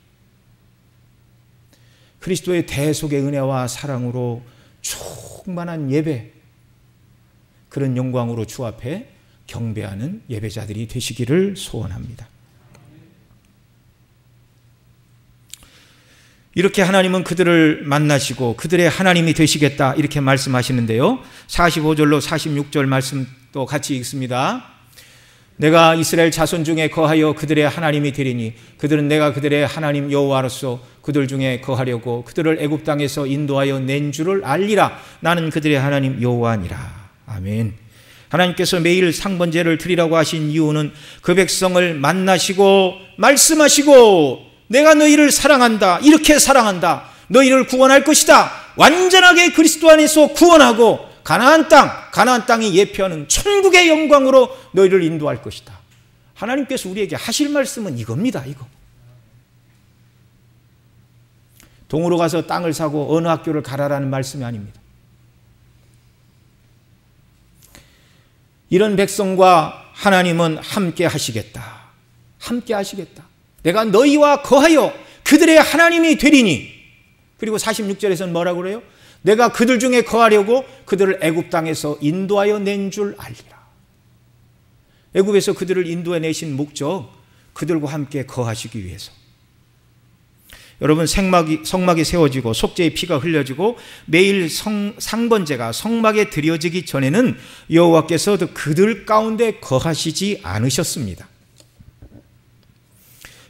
그리스도의 대속의 은혜와 사랑으로 충만한 예배, 그런 영광으로 주 앞에 경배하는 예배자들이 되시기를 소원합니다. 이렇게 하나님은 그들을 만나시고 그들의 하나님이 되시겠다 이렇게 말씀하시는데요. 45절로 46절 말씀도 같이 읽습니다. 내가 이스라엘 자손 중에 거하여 그들의 하나님이 되리니 그들은 내가 그들의 하나님 여호와로서 그들 중에 거하려고 그들을 애굽 땅에서 인도하여 낸 줄을 알리라. 나는 그들의 하나님 여호와니라. 아멘. 하나님께서 매일 상번제를 드리라고 하신 이유는 그 백성을 만나시고 말씀하시고 내가 너희를 사랑한다. 이렇게 사랑한다. 너희를 구원할 것이다. 완전하게 그리스도 안에서 구원하고 가나안 땅이 예표하는 천국의 영광으로 너희를 인도할 것이다. 하나님께서 우리에게 하실 말씀은 이겁니다. 이거. 동으로 가서 땅을 사고 어느 학교를 가라라는 말씀이 아닙니다. 이런 백성과 하나님은 함께 하시겠다. 함께 하시겠다. 내가 너희와 거하여 그들의 하나님이 되리니. 그리고 46절에서는 뭐라고 그래요? 내가 그들 중에 거하려고 그들을 애굽 땅에서 인도하여 낸 줄 알리라. 애굽에서 그들을 인도해 내신 목적, 그들과 함께 거하시기 위해서. 여러분 성막이 세워지고 속죄의 피가 흘려지고 매일 상번제가 성막에 드려지기 전에는 여호와께서 그들 가운데 거하시지 않으셨습니다.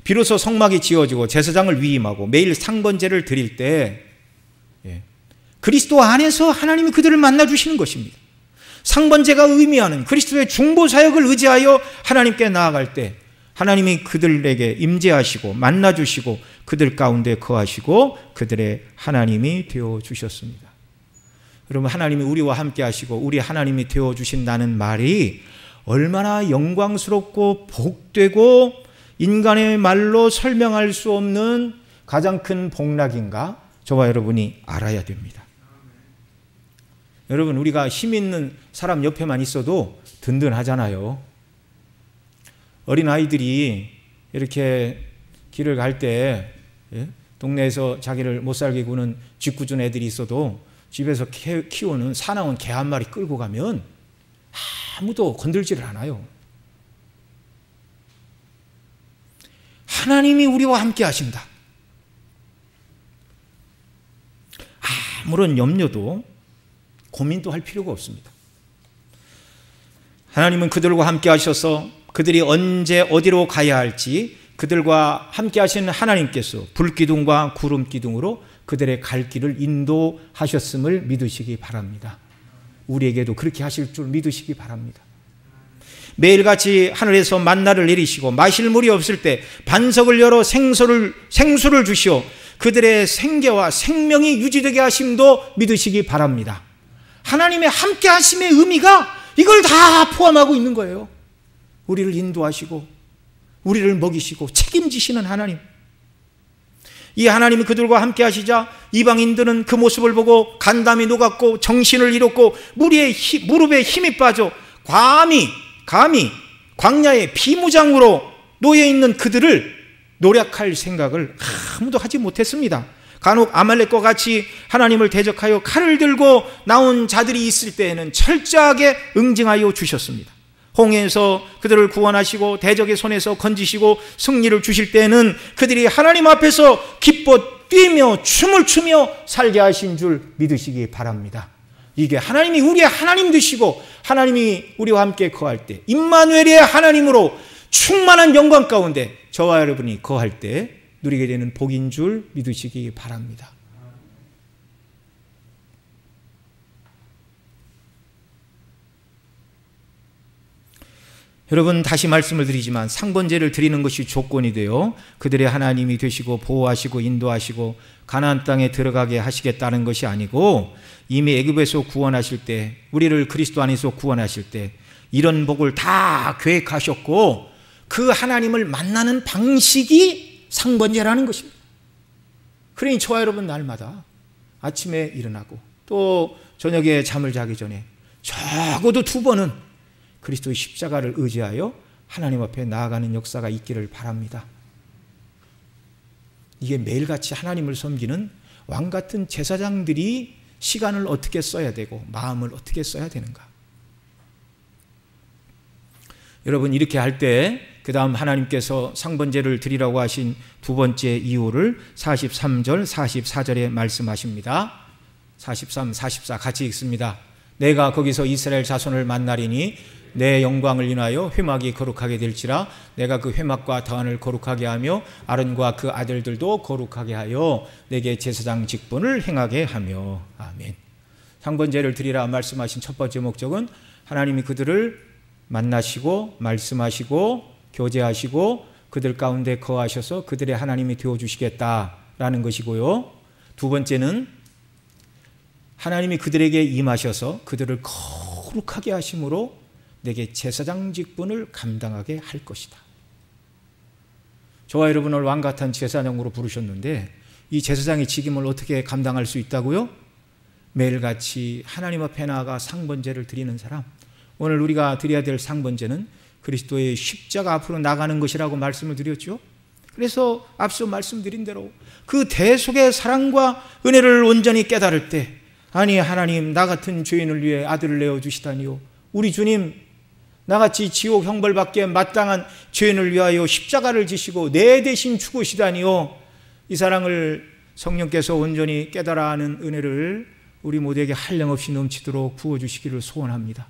비로소 성막이 지어지고 제사장을 위임하고 매일 상번제를 드릴 때 그리스도 안에서 하나님이 그들을 만나주시는 것입니다. 상번제가 의미하는 그리스도의 중보사역을 의지하여 하나님께 나아갈 때 하나님이 그들에게 임재하시고 만나주시고 그들 가운데 거하시고 그들의 하나님이 되어주셨습니다. 여러분, 하나님이 우리와 함께 하시고 우리 하나님이 되어주신다는 말이 얼마나 영광스럽고 복되고 인간의 말로 설명할 수 없는 가장 큰 복락인가 저와 여러분이 알아야 됩니다. 여러분, 우리가 힘 있는 사람 옆에만 있어도 든든하잖아요. 어린아이들이 이렇게 길을 갈 때 동네에서 자기를 못 살게 구는 쥐꾸준 애들이 있어도 집에서 키우는 사나운 개 한 마리 끌고 가면 아무도 건들지를 않아요. 하나님이 우리와 함께 하신다. 아무런 염려도 고민도 할 필요가 없습니다. 하나님은 그들과 함께 하셔서 그들이 언제 어디로 가야 할지 그들과 함께 하시는 하나님께서 불기둥과 구름기둥으로 그들의 갈 길을 인도하셨음을 믿으시기 바랍니다. 우리에게도 그렇게 하실 줄 믿으시기 바랍니다. 매일같이 하늘에서 만나를 내리시고 마실 물이 없을 때 반석을 열어 생수를 주시어 그들의 생계와 생명이 유지되게 하심도 믿으시기 바랍니다. 하나님의 함께 하심의 의미가 이걸 다 포함하고 있는 거예요. 우리를 인도하시고 우리를 먹이시고 책임지시는 하나님. 이 하나님이 그들과 함께 하시자 이방인들은 그 모습을 보고 간담이 녹았고 정신을 잃었고 무릎에 힘이 빠져 감히 광야의 비무장으로 놓여있는 그들을 노략할 생각을 아무도 하지 못했습니다. 간혹 아말렉과 같이 하나님을 대적하여 칼을 들고 나온 자들이 있을 때에는 철저하게 응징하여 주셨습니다. 홍해에서 그들을 구원하시고 대적의 손에서 건지시고 승리를 주실 때에는 그들이 하나님 앞에서 기뻐 뛰며 춤을 추며 살게 하신 줄 믿으시기 바랍니다. 이게 하나님이 우리의 하나님 되시고 하나님이 우리와 함께 거할 때 임마누엘의 하나님으로 충만한 영광 가운데 저와 여러분이 거할 때 누리게 되는 복인 줄 믿으시기 바랍니다. 여러분, 다시 말씀을 드리지만 상번제를 드리는 것이 조건이 되어 그들의 하나님이 되시고 보호하시고 인도하시고 가나안 땅에 들어가게 하시겠다는 것이 아니고 이미 애굽에서 구원하실 때 우리를 그리스도 안에서 구원하실 때 이런 복을 다 계획하셨고 그 하나님을 만나는 방식이 상번제라는 것입니다. 그러니 저와 여러분 날마다 아침에 일어나고 또 저녁에 잠을 자기 전에 적어도 2번은 그리스도의 십자가를 의지하여 하나님 앞에 나아가는 역사가 있기를 바랍니다. 이게 매일같이 하나님을 섬기는 왕같은 제사장들이 시간을 어떻게 써야 되고 마음을 어떻게 써야 되는가. 여러분, 이렇게 할 때 그 다음 하나님께서 상번제를 드리라고 하신 2번째 이유를 43절 44절에 말씀하십니다. 43, 44 같이 읽습니다. 내가 거기서 이스라엘 자손을 만나리니 내 영광을 인하여 회막이 거룩하게 될지라 내가 그 회막과 더한을 거룩하게 하며 아론과 그 아들들도 거룩하게 하여 내게 제사장 직분을 행하게 하며. 아멘. 상번제를 드리라 말씀하신 첫 번째 목적은 하나님이 그들을 만나시고 말씀하시고 교제하시고 그들 가운데 거하셔서 그들의 하나님이 되어주시겠다라는 것이고요. 2번째는 하나님이 그들에게 임하셔서 그들을 거룩하게 하심으로 내게 제사장 직분을 감당하게 할 것이다. 저와 여러분을 왕같은 제사장으로 부르셨는데 이 제사장의 직임을 어떻게 감당할 수 있다고요? 매일같이 하나님 앞에 나아가 상번제를 드리는 사람. 오늘 우리가 드려야 될 상번제는 그리스도의 십자가 앞으로 나가는 것이라고 말씀을 드렸죠. 그래서 앞서 말씀드린 대로 그 대속의 사랑과 은혜를 온전히 깨달을 때 아니 하나님 나 같은 죄인을 위해 아들을 내어주시다니요. 우리 주님 나같이 지옥 형벌받기에 마땅한 죄인을 위하여 십자가를 지시고 내 대신 죽으시다니요. 이 사랑을 성령께서 온전히 깨달아 하는 은혜를 우리 모두에게 한량없이 넘치도록 부어주시기를 소원합니다.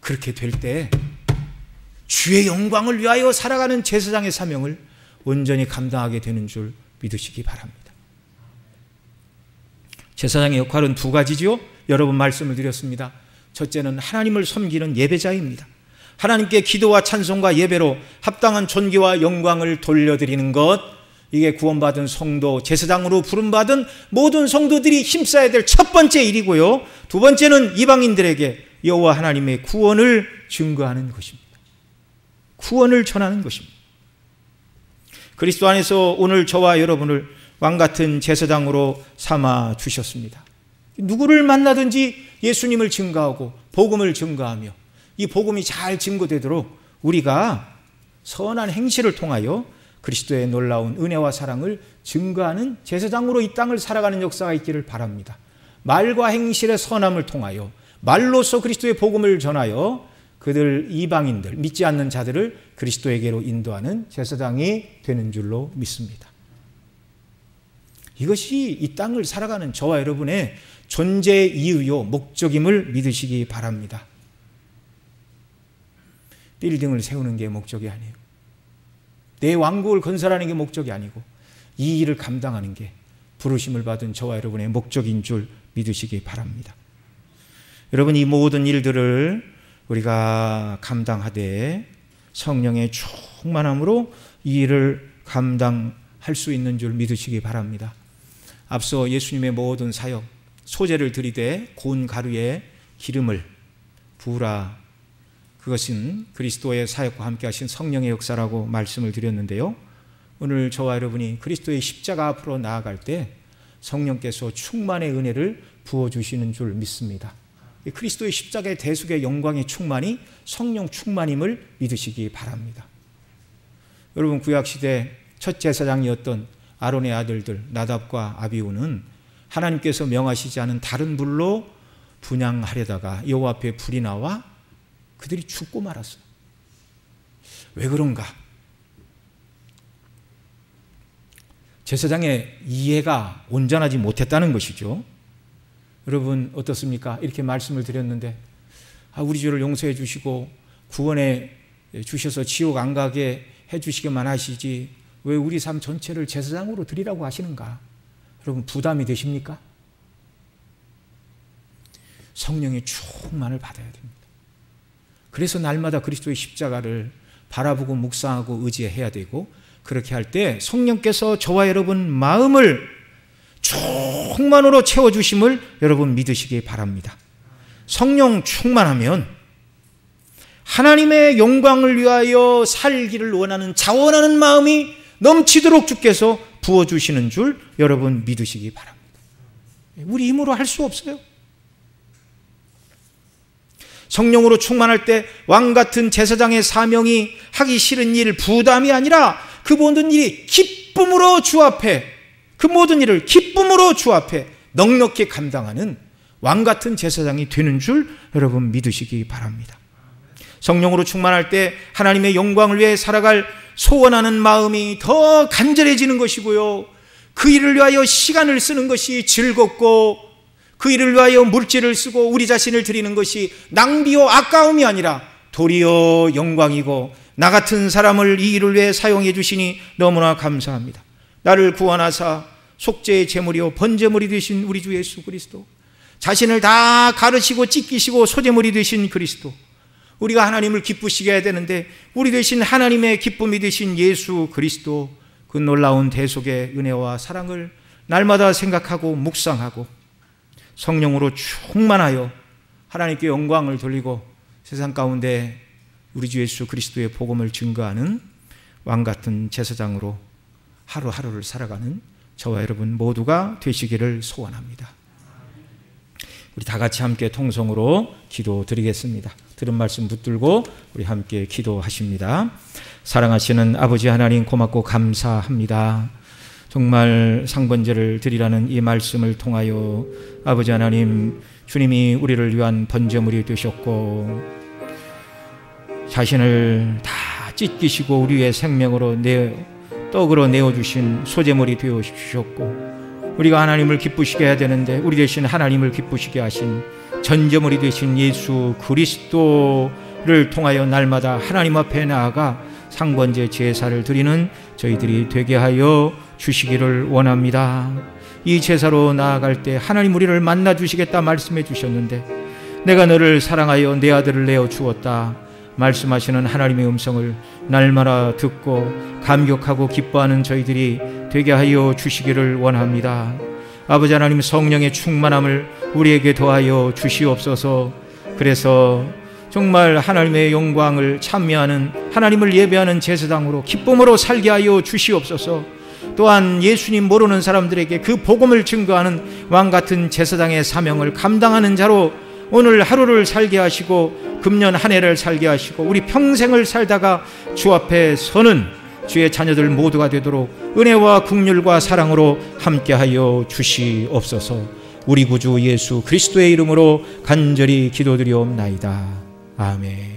그렇게 될 때 주의 영광을 위하여 살아가는 제사장의 사명을 온전히 감당하게 되는 줄 믿으시기 바랍니다. 제사장의 역할은 두 가지죠. 여러 번 말씀을 드렸습니다. 첫째는 하나님을 섬기는 예배자입니다. 하나님께 기도와 찬송과 예배로 합당한 존귀와 영광을 돌려드리는 것, 이게 구원받은 성도, 제사장으로 부름받은 모든 성도들이 힘써야 될 첫 번째 일이고요. 두 번째는 이방인들에게 여호와 하나님의 구원을 증거하는 것입니다. 구원을 전하는 것입니다. 그리스도 안에서 오늘 저와 여러분을 왕같은 제사장으로 삼아 주셨습니다. 누구를 만나든지 예수님을 증거하고 복음을 증거하며 이 복음이 잘 증거되도록 우리가 선한 행실을 통하여 그리스도의 놀라운 은혜와 사랑을 증거하는 제사장으로 이 땅을 살아가는 역사가 있기를 바랍니다. 말과 행실의 선함을 통하여 말로서 그리스도의 복음을 전하여 그들 이방인들, 믿지 않는 자들을 그리스도에게로 인도하는 제사장이 되는 줄로 믿습니다. 이것이 이 땅을 살아가는 저와 여러분의 존재 이유요 목적임을 믿으시기 바랍니다. 빌딩을 세우는 게 목적이 아니에요. 내 왕국을 건설하는 게 목적이 아니고 이 일을 감당하는 게 부르심을 받은 저와 여러분의 목적인 줄 믿으시기 바랍니다. 여러분, 이 모든 일들을 우리가 감당하되 성령의 충만함으로 이 일을 감당할 수 있는 줄 믿으시기 바랍니다. 앞서 예수님의 모든 사역, 소제를 드리되 고운 가루에 기름을 부으라, 그것은 그리스도의 사역과 함께 하신 성령의 역사라고 말씀을 드렸는데요. 오늘 저와 여러분이 그리스도의 십자가 앞으로 나아갈 때 성령께서 충만의 은혜를 부어주시는 줄 믿습니다. 그리스도의 십자가의 대속의 영광의 충만이 성령 충만임을 믿으시기 바랍니다. 여러분, 구약시대 첫 제사장이었던 아론의 아들들 나답과 아비후는 하나님께서 명하시지 않은 다른 불로 분향하려다가 여호와 앞에 불이 나와 그들이 죽고 말았어요. 왜 그런가? 제사장의 이해가 온전하지 못했다는 것이죠. 여러분 어떻습니까? 이렇게 말씀을 드렸는데 우리 죄를 용서해 주시고 구원해 주셔서 지옥 안 가게 해 주시기만 하시지 왜 우리 삶 전체를 제사장으로 드리라고 하시는가? 여러분 부담이 되십니까? 성령의 충만을 받아야 됩니다. 그래서 날마다 그리스도의 십자가를 바라보고 묵상하고 의지해야 되고, 그렇게 할 때 성령께서 저와 여러분 마음을 충만으로 채워주심을 여러분 믿으시기 바랍니다. 성령 충만하면 하나님의 영광을 위하여 살기를 원하는 자원하는 마음이 넘치도록 주께서 부어주시는 줄 여러분 믿으시기 바랍니다. 우리 힘으로 할 수 없어요. 성령으로 충만할 때 왕같은 제사장의 사명이 하기 싫은 일, 부담이 아니라 그 모든 일이 기쁨으로 주 앞에, 그 모든 일을 기쁨으로 주 앞에 넉넉히 감당하는 왕같은 제사장이 되는 줄 여러분 믿으시기 바랍니다. 성령으로 충만할 때 하나님의 영광을 위해 살아갈 소원하는 마음이 더 간절해지는 것이고요, 그 일을 위하여 시간을 쓰는 것이 즐겁고 그 일을 위하여 물질을 쓰고 우리 자신을 드리는 것이 낭비요 아까움이 아니라 도리어 영광이고, 나 같은 사람을 이 일을 위해 사용해 주시니 너무나 감사합니다. 나를 구원하사 속죄의 제물이요 번제물이 되신 우리 주 예수 그리스도, 자신을 다 가르치고 찢기시고 소제물이 되신 그리스도, 우리가 하나님을 기쁘시게 해야 되는데 우리 대신 하나님의 기쁨이 되신 예수 그리스도, 그 놀라운 대속의 은혜와 사랑을 날마다 생각하고 묵상하고 성령으로 충만하여 하나님께 영광을 돌리고 세상 가운데 우리 주 예수 그리스도의 복음을 증거하는 왕같은 제사장으로 하루하루를 살아가는 저와 여러분 모두가 되시기를 소원합니다. 우리 다 같이 함께 통성으로 기도드리겠습니다. 들은 말씀 붙들고 우리 함께 기도하십니다. 사랑하시는 아버지 하나님, 고맙고 감사합니다. 정말 상번제를 드리라는 이 말씀을 통하여 아버지 하나님, 주님이 우리를 위한 번제물이 되셨고 자신을 다 찢기시고 우리의 생명으로 떡으로 내어주신 소재물이 되어 주셨고, 우리가 하나님을 기쁘시게 해야 되는데 우리 대신 하나님을 기쁘시게 하신 전제물이 되신 예수 그리스도를 통하여 날마다 하나님 앞에 나아가 상번제 제사를 드리는 저희들이 되게 하여 주시기를 원합니다. 이 제사로 나아갈 때 하나님 우리를 만나 주시겠다 말씀해 주셨는데, 내가 너를 사랑하여 내 아들을 내어 주었다 말씀하시는 하나님의 음성을 날마다 듣고 감격하고 기뻐하는 저희들이 되게 하여 주시기를 원합니다. 아버지 하나님, 성령의 충만함을 우리에게 더하여 주시옵소서. 그래서 정말 하나님의 영광을 찬미하는, 하나님을 예배하는 제사장으로 기쁨으로 살게 하여 주시옵소서. 또한 예수님 모르는 사람들에게 그 복음을 증거하는 왕같은 제사장의 사명을 감당하는 자로 오늘 하루를 살게 하시고 금년 한 해를 살게 하시고 우리 평생을 살다가 주 앞에 서는 주의 자녀들 모두가 되도록 은혜와 긍휼과 사랑으로 함께하여 주시옵소서. 우리 구주 예수 그리스도의 이름으로 간절히 기도드리옵나이다. 아멘.